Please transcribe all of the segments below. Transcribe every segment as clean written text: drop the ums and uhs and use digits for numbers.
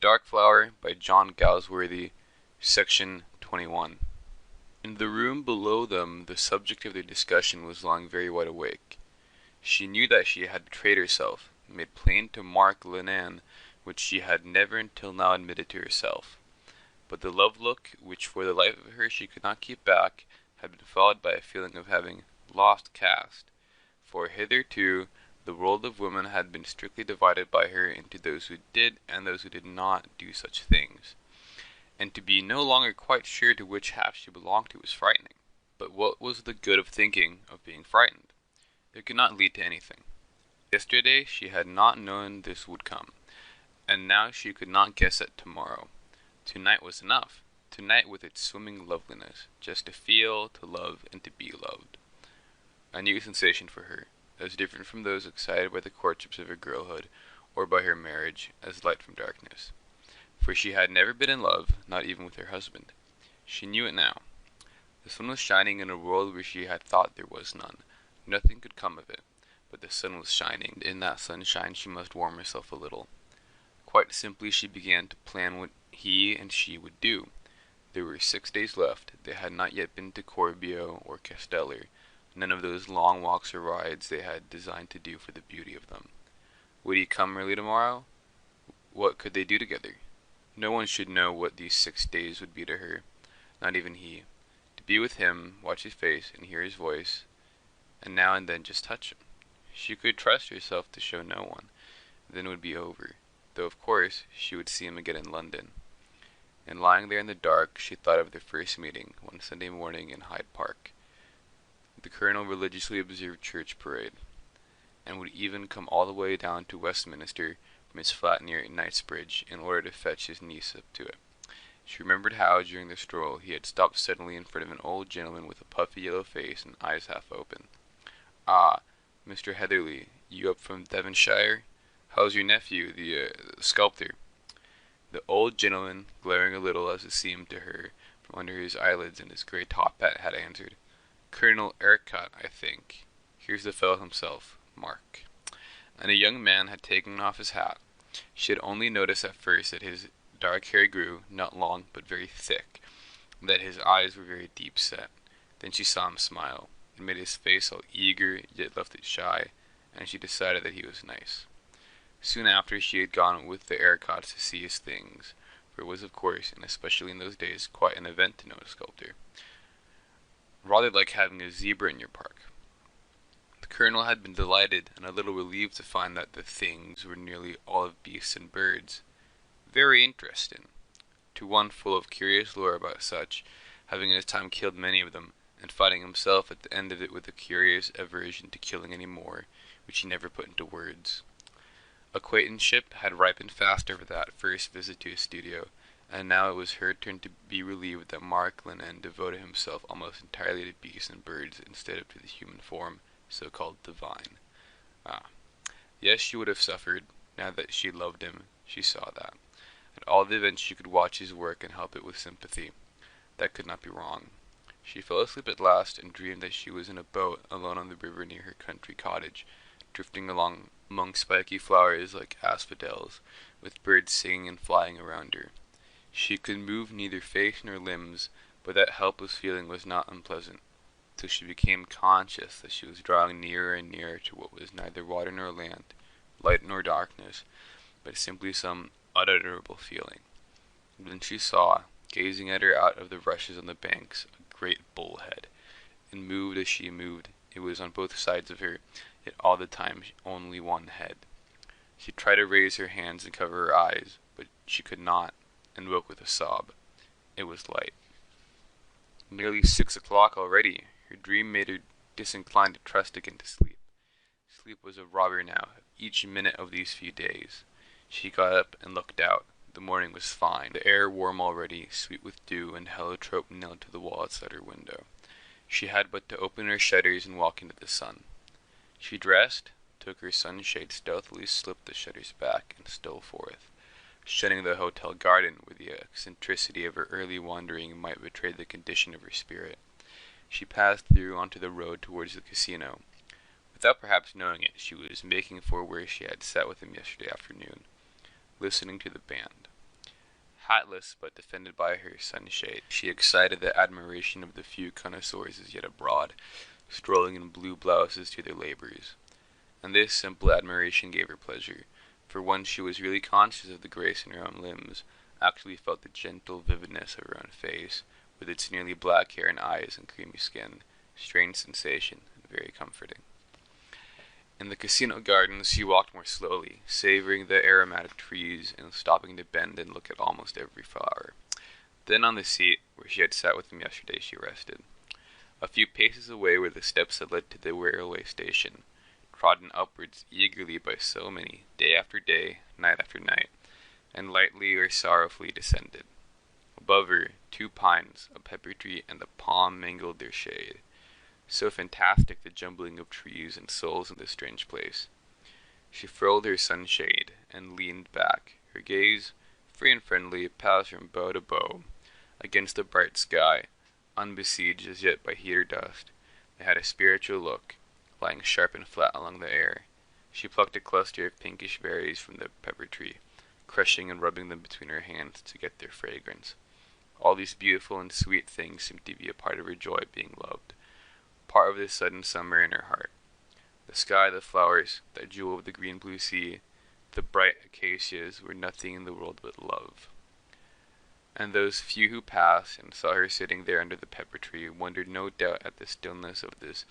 Dark Flower by John Galsworthy, Section 21. In the room below them, the subject of their discussion was lying very wide awake. She knew that she had betrayed herself, made plain to Mark Lenan, which she had never until now admitted to herself. But the love look, which for the life of her she could not keep back, had been followed by a feeling of having lost caste. For hitherto, the world of women had been strictly divided by her into those who did and those who did not do such things. And to be no longer quite sure to which half she belonged to was frightening. But what was the good of thinking of being frightened? It could not lead to anything. Yesterday she had not known this would come, and now she could not guess at tomorrow. Tonight was enough. Tonight with its swimming loveliness, just to feel, to love, and to be loved. A new sensation for her, as different from those excited by the courtships of her girlhood, or by her marriage, as light from darkness. For she had never been in love, not even with her husband. She knew it now. The sun was shining in a world where she had thought there was none. Nothing could come of it, but the sun was shining, and in that sunshine she must warm herself a little. Quite simply she began to plan what he and she would do. There were 6 days left. They had not yet been to Corbeau or Castellar, none of those long walks or rides they had designed to do for the beauty of them. Would he come early tomorrow? What could they do together? No one should know what these 6 days would be to her, not even he. To be with him, watch his face, and hear his voice, and now and then just touch him. She could trust herself to show no one. Then it would be over, though of course she would see him again in London. And lying there in the dark, she thought of their first meeting, one Sunday morning in Hyde Park. The Colonel religiously observed church parade, and would even come all the way down to Westminster from his flat near Knightsbridge in order to fetch his niece up to it. She remembered how, during the stroll, he had stopped suddenly in front of an old gentleman with a puffy yellow face and eyes half open. "Ah, Mr. Heatherley, you up from Devonshire? How's your nephew, the sculptor?" The old gentleman, glaring a little as it seemed to her from under his eyelids and his grey top hat, had answered, "Colonel Ercott, I think. Here's the fellow himself, Mark." And a young man had taken off his hat. She had only noticed at first that his dark hair grew, not long, but very thick, and that his eyes were very deep set. Then she saw him smile. It made his face all eager, yet left it shy, and she decided that he was nice. Soon after, she had gone with the Ercotts to see his things, for it was of course, and especially in those days, quite an event to know a sculptor. Rather like having a zebra in your park. The Colonel had been delighted and a little relieved to find that the things were nearly all of beasts and birds. Very interesting, to one full of curious lore about such, having in his time killed many of them, and finding himself at the end of it with a curious aversion to killing any more, which he never put into words. Acquaintanceship had ripened fast over that first visit to his studio, and now it was her turn to be relieved that Mark Lenan devoted himself almost entirely to beasts and birds instead of to the human form, so-called divine. Ah, yes, she would have suffered, now that she loved him, she saw that. At all events she could watch his work and help it with sympathy. That could not be wrong. She fell asleep at last and dreamed that she was in a boat alone on the river near her country cottage, drifting along among spiky flowers like asphodels, with birds singing and flying around her. She could move neither face nor limbs, but that helpless feeling was not unpleasant, till she became conscious that she was drawing nearer and nearer to what was neither water nor land, light nor darkness, but simply some unutterable feeling. And then she saw, gazing at her out of the rushes on the banks, a great bullhead. It moved as she moved. It was on both sides of her, yet all the time only one head. She tried to raise her hands and cover her eyes, but she could not, and woke with a sob. It was light. Nearly 6 o'clock already. Her dream made her disinclined to trust again to sleep. Sleep was a robber now, of each minute of these few days. She got up and looked out. The morning was fine, the air warm already, sweet with dew, and heliotrope nailed to the wall outside her window. She had but to open her shutters and walk into the sun. She dressed, took her sunshade, stealthily slipped the shutters back, and stole forth, shunning the hotel garden where the eccentricity of her early wandering might betray the condition of her spirit. She passed through onto the road towards the casino. Without perhaps knowing it, she was making for where she had sat with him yesterday afternoon, listening to the band. Hatless but defended by her sunshade, she excited the admiration of the few connoisseurs as yet abroad, strolling in blue blouses to their labors. And this simple admiration gave her pleasure, for once she was really conscious of the grace in her own limbs, actually felt the gentle vividness of her own face, with its nearly black hair and eyes and creamy skin, strange sensation, and very comforting. In the casino gardens she walked more slowly, savoring the aromatic trees, and stopping to bend and look at almost every flower. Then on the seat where she had sat with him yesterday she rested. A few paces away were the steps that led to the railway station, trodden upwards eagerly by so many, day after day, night after night, and lightly or sorrowfully descended. Above her, 2 pines, a pepper tree, and a palm mingled their shade. So fantastic the jumbling of trees and souls in this strange place. She furled her sunshade, and leaned back, her gaze, free and friendly, passed from bow to bow, against the bright sky, unbesieged as yet by heat or dust. It had a spiritual look, lying sharp and flat along the air. She plucked a cluster of pinkish berries from the pepper tree, crushing and rubbing them between her hands to get their fragrance. All these beautiful and sweet things seemed to be a part of her joy at being loved, part of this sudden summer in her heart. The sky, the flowers, that jewel of the green-blue sea, the bright acacias were nothing in the world but love. And those few who passed and saw her sitting there under the pepper tree wondered no doubt at the stillness of this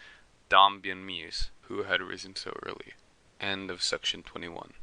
dame bien mise who had risen so early. End of section 21.